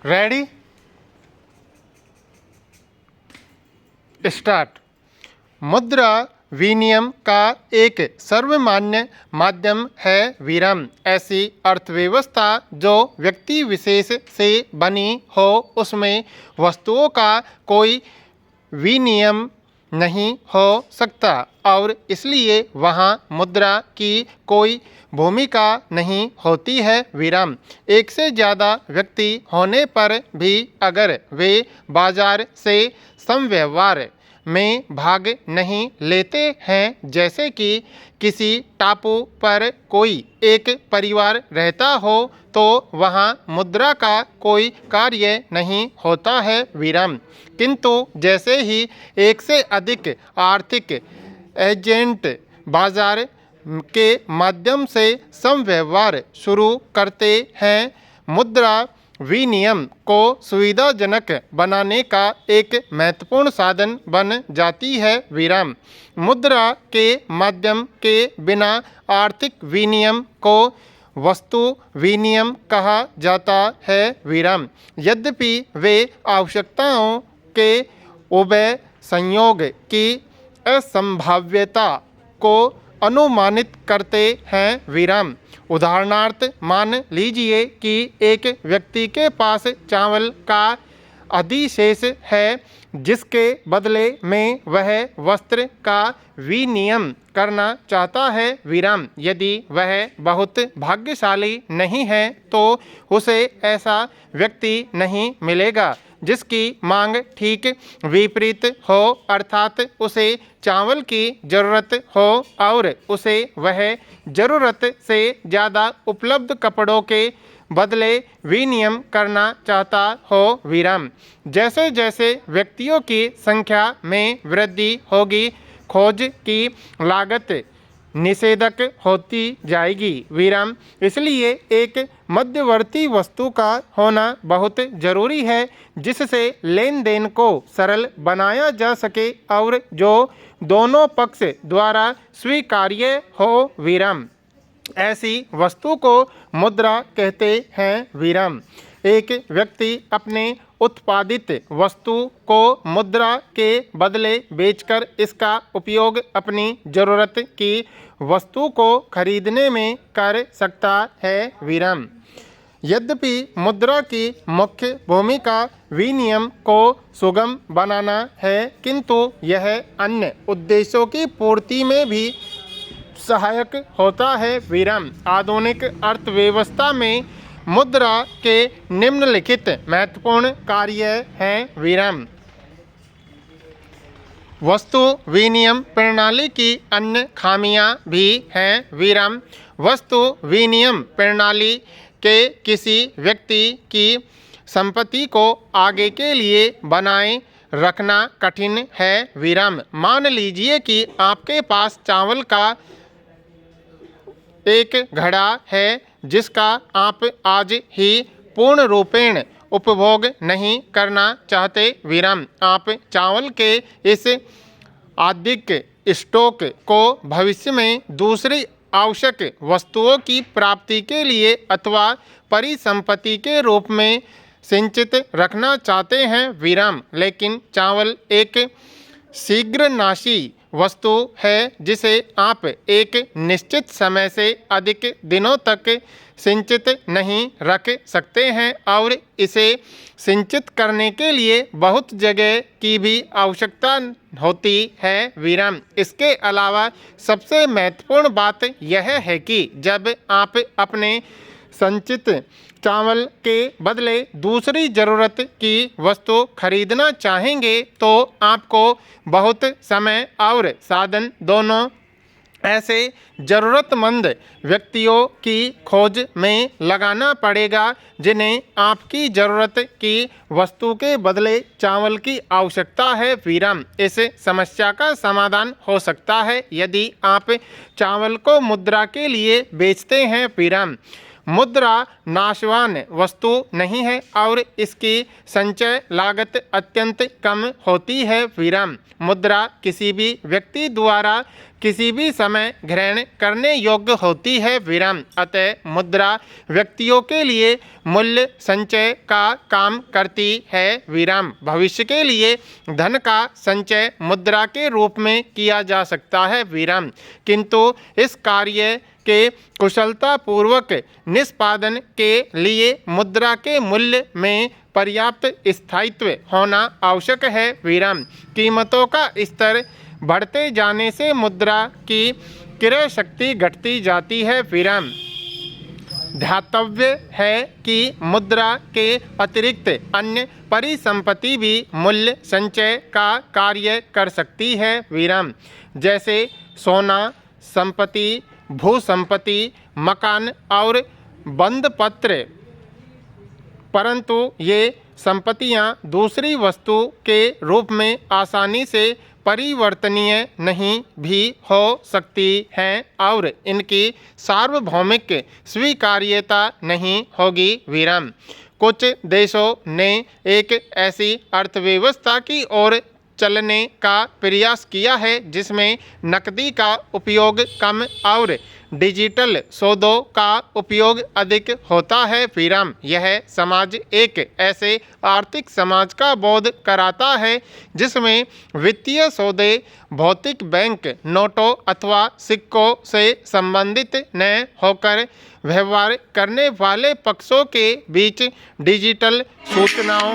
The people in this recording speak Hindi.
Ready start. मुद्रा विनिमय का एक सर्वमान्य माध्यम है विराम। ऐसी अर्थव्यवस्था जो व्यक्ति विशेष से बनी हो उसमें वस्तुओं का कोई विनिमय नहीं हो सकता और इसलिए वहाँ मुद्रा की कोई भूमिका नहीं होती है विराम। एक से ज़्यादा व्यक्ति होने पर भी अगर वे बाजार से समव्यवहार में भाग नहीं लेते हैं, जैसे कि किसी टापू पर कोई एक परिवार रहता हो, तो वहाँ मुद्रा का कोई कार्य नहीं होता है विराम। किंतु जैसे ही एक से अधिक आर्थिक एजेंट बाजार के माध्यम से समव्यवहार शुरू करते हैं, मुद्रा विनिमय को सुविधाजनक बनाने का एक महत्वपूर्ण साधन बन जाती है विराम। मुद्रा के माध्यम के बिना आर्थिक विनिमय को वस्तु विनिमय कहा जाता है विराम। यद्यपि वे आवश्यकताओं के उभय संयोग की असंभाव्यता को अनुमानित करते हैं विराम। उदाहरणार्थ मान लीजिए कि एक व्यक्ति के पास चावल का अधिशेष है जिसके बदले में वह वस्त्र का विनिमय करना चाहता है विराम। यदि वह बहुत भाग्यशाली नहीं है तो उसे ऐसा व्यक्ति नहीं मिलेगा जिसकी मांग ठीक विपरीत हो, अर्थात उसे चावल की ज़रूरत हो और उसे वह ज़रूरत से ज़्यादा उपलब्ध कपड़ों के बदले विनिमय करना चाहता हो विराम। जैसे जैसे व्यक्तियों की संख्या में वृद्धि होगी, खोज की लागत निषेधक होती जाएगी विराम। इसलिए एक मध्यवर्ती वस्तु का होना बहुत जरूरी है जिससे लेन देन को सरल बनाया जा सके और जो दोनों पक्ष द्वारा स्वीकार्य हो विराम। ऐसी वस्तु को मुद्रा कहते हैं विराम। एक व्यक्ति अपने उत्पादित वस्तु को मुद्रा के बदले बेचकर इसका उपयोग अपनी ज़रूरत की वस्तु को खरीदने में कर सकता है विराम। यद्यपि मुद्रा की मुख्य भूमिका विनिमय को सुगम बनाना है, किंतु यह अन्य उद्देश्यों की पूर्ति में भी सहायक होता है विराम। आधुनिक अर्थव्यवस्था में मुद्रा के निम्नलिखित महत्वपूर्ण कार्य हैं विराम। वस्तु विनिमय प्रणाली की अन्य खामियां भी हैं विराम। वस्तु विनिमय प्रणाली के किसी व्यक्ति की संपत्ति को आगे के लिए बनाए रखना कठिन है विराम। मान लीजिए कि आपके पास चावल का एक घड़ा है जिसका आप आज ही पूर्ण रूपेण उपभोग नहीं करना चाहते विराम। आप चावल के इस अधिक स्टॉक को भविष्य में दूसरी आवश्यक वस्तुओं की प्राप्ति के लिए अथवा परिसंपत्ति के रूप में संचित रखना चाहते हैं विराम। लेकिन चावल एक शीघ्रनाशी वस्तु है जिसे आप एक निश्चित समय से अधिक दिनों तक संचित नहीं रख सकते हैं और इसे संचित करने के लिए बहुत जगह की भी आवश्यकता होती है विराम। इसके अलावा सबसे महत्वपूर्ण बात यह है कि जब आप अपने संचित चावल के बदले दूसरी ज़रूरत की वस्तु खरीदना चाहेंगे तो आपको बहुत समय और साधन दोनों ऐसे ज़रूरतमंद व्यक्तियों की खोज में लगाना पड़ेगा जिन्हें आपकी ज़रूरत की वस्तु के बदले चावल की आवश्यकता है विराम। इस समस्या का समाधान हो सकता है यदि आप चावल को मुद्रा के लिए बेचते हैं विराम। मुद्रा नाशवान वस्तु नहीं है और इसकी संचय लागत अत्यंत कम होती है। विराम। मुद्रा किसी भी व्यक्ति द्वारा किसी भी समय ग्रहण करने योग्य होती है। विराम। अतः मुद्रा व्यक्तियों के लिए मूल्य संचय का काम करती है। विराम। भविष्य के लिए धन का संचय मुद्रा के रूप में किया जा सकता है। विराम। किंतु इस कार्य के कुशलतापूर्वक निष्पादन के लिए मुद्रा के मूल्य में पर्याप्त स्थायित्व होना आवश्यक है। विराम। कीमतों का स्तर बढ़ते जाने से मुद्रा की क्रय शक्ति घटती जाती है। विराम। ध्यातव्य है कि मुद्रा के अतिरिक्त अन्य परिसंपत्ति भी मूल्य संचय का कार्य कर सकती है। विराम। जैसे सोना, संपत्ति, भू संपत्ति, मकान और बंधपत्र। परंतु ये संपत्तियां दूसरी वस्तु के रूप में आसानी से परिवर्तनीय नहीं भी हो सकती हैं और इनकी सार्वभौमिक स्वीकार्यता नहीं होगी। विराम। कुछ देशों ने एक ऐसी अर्थव्यवस्था की ओर चलने का प्रयास किया है जिसमें नकदी का उपयोग कम और डिजिटल सौदों का उपयोग अधिक होता है। विराम। यह समाज एक ऐसे आर्थिक समाज का बोध कराता है जिसमें वित्तीय सौदे भौतिक बैंक नोटों अथवा सिक्कों से संबंधित न होकर व्यवहार करने वाले पक्षों के बीच डिजिटल सूचनाओं